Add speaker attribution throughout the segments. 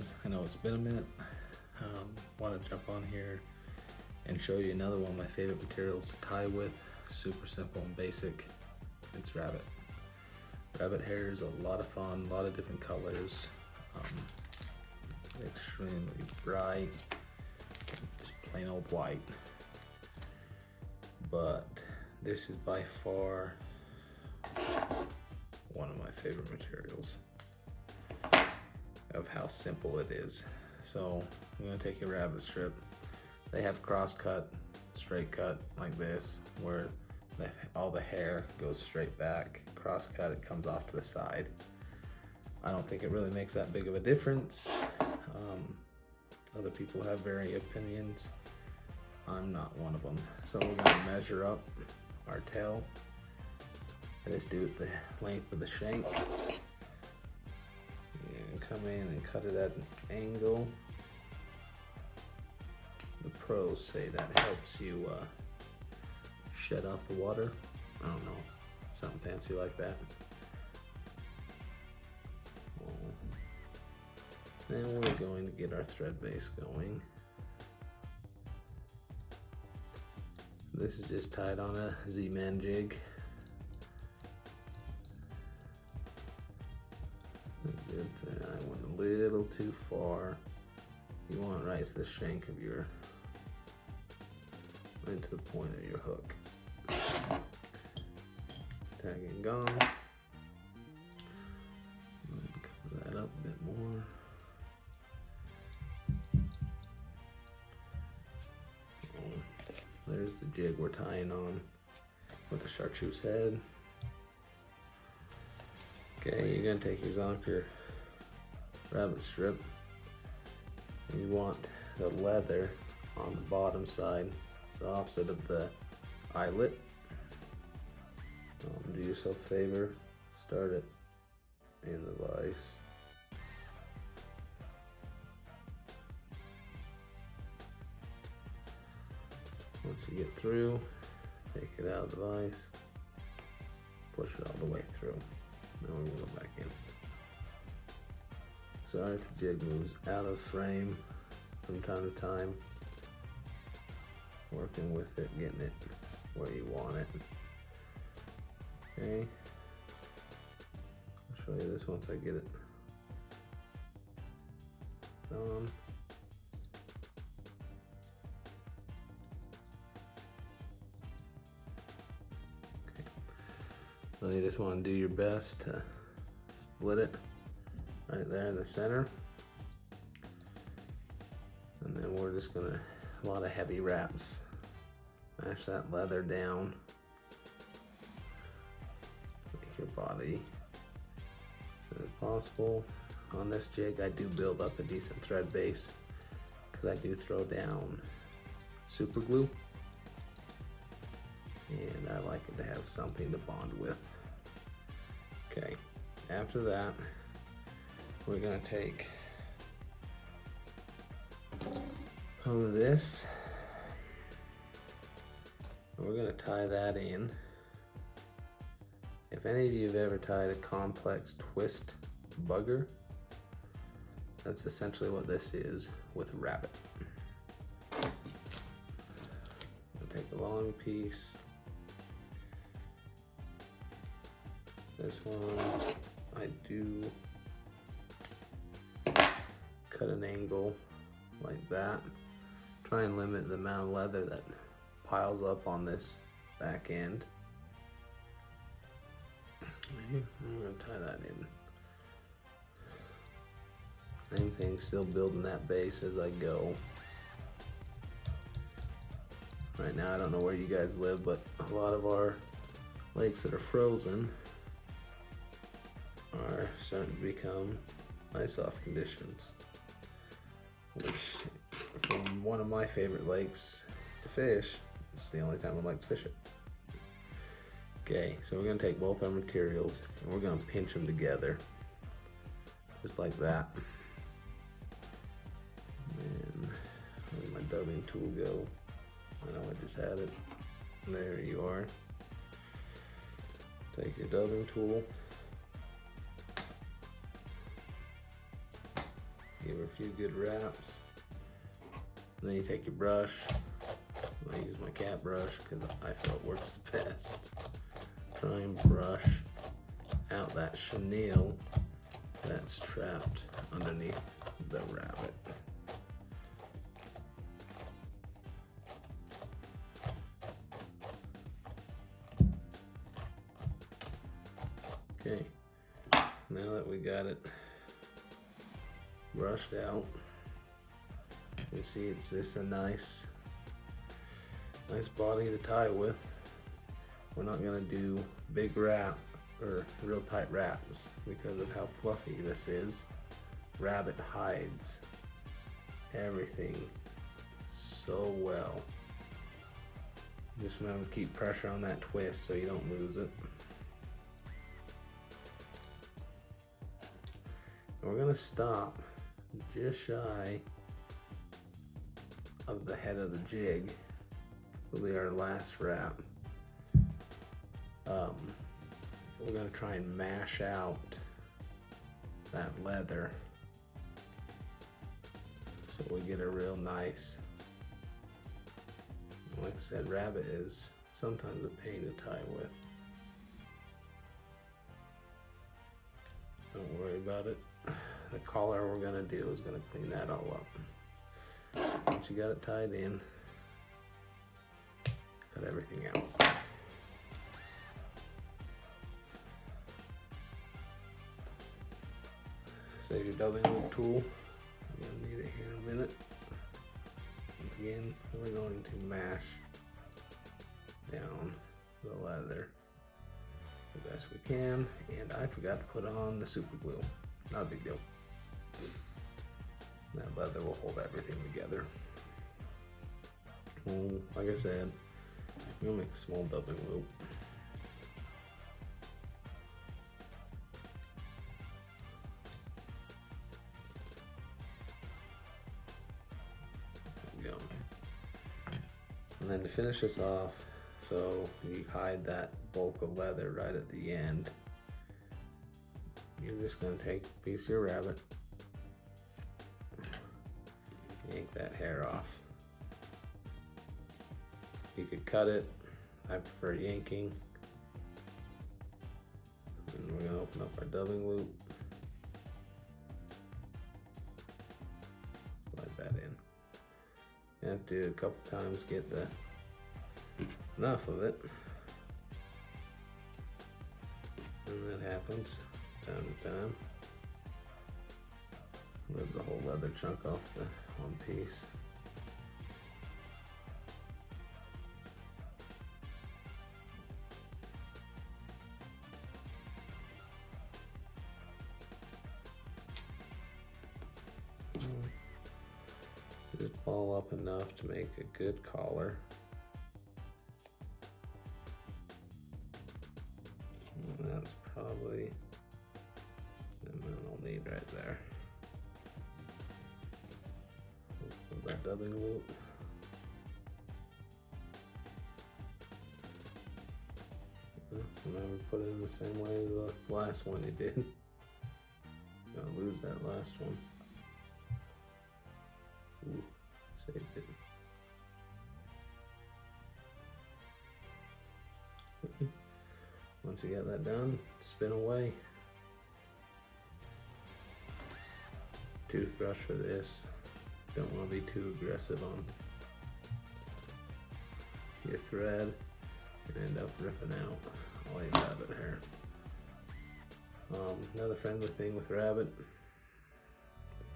Speaker 1: guys, I know it's been a minute. Want to jump on here and show you another one of my favorite materials to tie with. Super simple and basic. It's rabbit. Rabbit hair is a lot of fun, a lot of different colors. Extremely bright, just plain old white. But this is by far one of my favorite materials of how simple it is. So I'm gonna take your rabbit strip. They have cross cut, straight cut like this, where all the hair goes straight back. Cross cut, it comes off to the side. I don't think it really makes that big of a difference. Other people have varying opinions. I'm not one of them. So we're gonna measure up our tail. I just do it the length of the shank. And come in and cut it at an angle. The pros say that helps you shed off the water. I don't know, something fancy like that. Then we're going to get our thread base going. This is just tied on a Z-Man jig. I went a little too far. You want right to the shank of your, right to the point of your hook. Tag and gone. Cover that up a bit more. There's the jig we're tying on with the chartreuse head. Okay, you're gonna take your Zonker rabbit strip and you want the leather on the bottom side. It's the opposite of the eyelet. Do yourself a favor, start it in the vise. Once you get through, take it out of the vise, push it all the way through. Now we're gonna go back in. Sorry if the jig moves out of frame from time to time. Working with it, getting it where you want it. Okay. I'll show you this once I get it done. So you just want to do your best to split it right there in the center. And then we're just gonna, a lot of heavy wraps. Mash that leather down. Make your body as thin as possible. On this jig, I do build up a decent thread base because I do throw down super glue. And I like it to have something to bond with. Okay, after that, we're gonna take this, and we're gonna tie that in. If any of you have ever tied a complex twist bugger, that's essentially what this is with rabbit. I'll take a long piece. This one, I do cut an angle like that. Try and limit the amount of leather that piles up on this back end. Okay, I'm gonna tie that in. Same thing, still building that base as I go. Right now, I don't know where you guys live, but a lot of our lakes that are frozen are starting to become ice-off conditions, which from one of my favorite lakes to fish, it's the only time I like to fish it. Okay, so we're gonna take both our materials and we're gonna pinch them together, just like that. And where'd my dubbing tool go? I know I just had it. There you are. Take your dubbing tool. Give her a few good wraps. And then you take your brush. I use my cat brush because I feel it works the best. Try and brush out that chenille that's trapped underneath the rabbit. Okay, now that we got it brushed out, you see it's just a nice body to tie with. We're not gonna do big wrap or real tight wraps because of how fluffy this is. Rabbit hides everything so well. Just remember to keep pressure on that twist so you don't lose it. And we're gonna stop just shy of the head of the jig. Will be our last wrap. We're gonna try and mash out that leather so we get a real nice, like I said, rabbit is sometimes a pain to tie with. Don't worry about it. The collar we're gonna do is gonna clean that all up. Once you got it tied in, cut everything out. Save your dubbing loop tool. You're gonna need it here in a minute. Once again, we're going to mash down the leather the best we can. And I forgot to put on the super glue. Not a big deal. That leather will hold everything together. Well, like I said, I'm gonna make a small dubbing loop. There we go. And then to finish this off, so you hide that bulk of leather right at the end, you're just gonna take a piece of your rabbit, yank that hair off. You could cut it, I prefer yanking. And we're gonna open up our dubbing loop. Slide that in. You have to do it a couple times, get enough of it. And that happens time to time. Rip the whole leather chunk off the one piece. Just ball up enough to make a good collar. And that's probably the amount I'll need right there. Put that dubbing loop. Remember, put it in the same way as the last one you did. Gonna lose that last one. Ooh, saved it. Once you get that done, spin away. Toothbrush for this. Don't want to be too aggressive on your thread and end up ripping out all your rabbit hair. Another friendly thing with rabbit,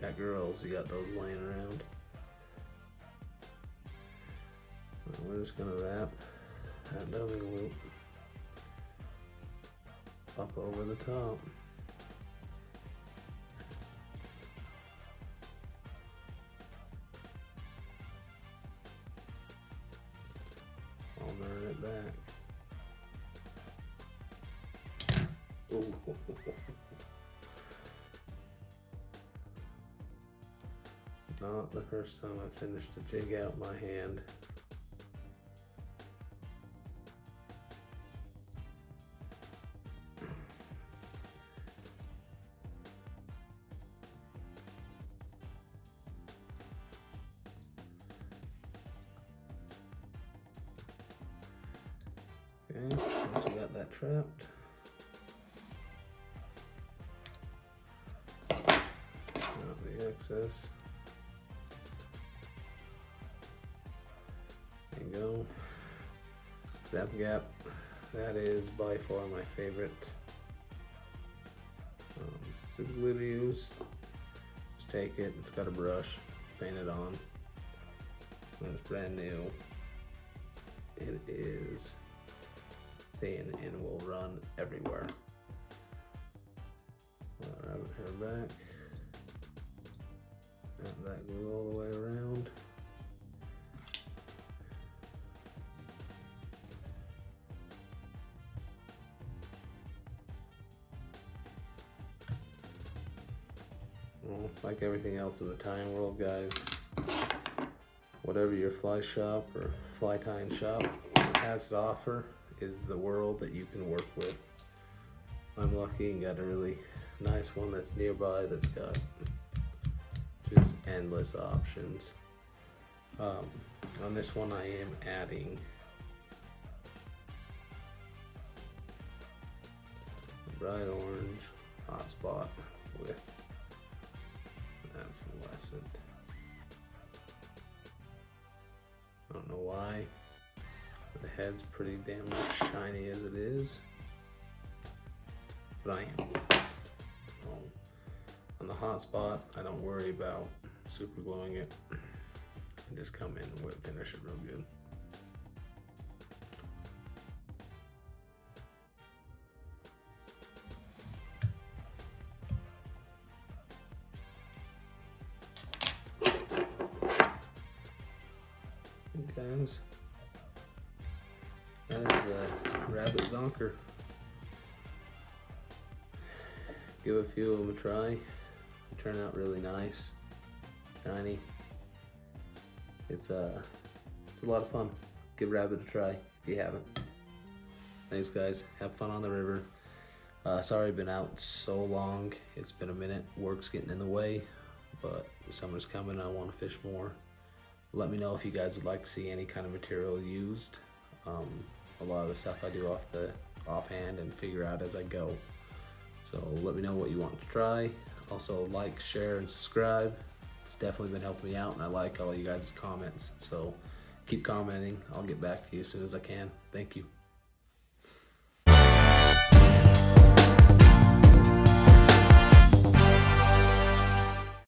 Speaker 1: got girls, you got those laying around. We're just gonna wrap that dubbing loop up over the top. I'll turn it back. Ooh. Not the first time I finished a jig out by hand. Okay, once you got that trapped, out the excess. There you go. Zap gap. That is by far my favorite super glue to use. Just take it, it's got a brush, paint it on. And it's brand new. It is thin and will run everywhere. Rabbit hair back. Wrap that glue all the way around. Well, like everything else in the tying world, guys, whatever your fly shop or fly tying shop has to offer is the world that you can work with. I'm lucky and got a really nice one that's nearby that's got just endless options. On this one I am adding bright orange hotspot with that fluorescent. I don't know why. The head's pretty damn shiny as it is, but I am. On the hotspot, I don't worry about super gluing it. I just come in and finish it real good. Guys, that is the rabbit zonker. Give a few of them a try. They turn out really nice, shiny. It's a lot of fun. Give rabbit a try if you haven't. Thanks, guys. Have fun on the river. Sorry I've been out so long. It's been a minute. Work's getting in the way, but summer's coming. I want to fish more. Let me know if you guys would like to see any kind of material used. A lot of the stuff I do offhand and figure out as I go. So let me know what you want to try. Also like, share, and subscribe. It's definitely been helping me out, and I like all you guys' comments. So keep commenting. I'll get back to you as soon as I can. Thank you.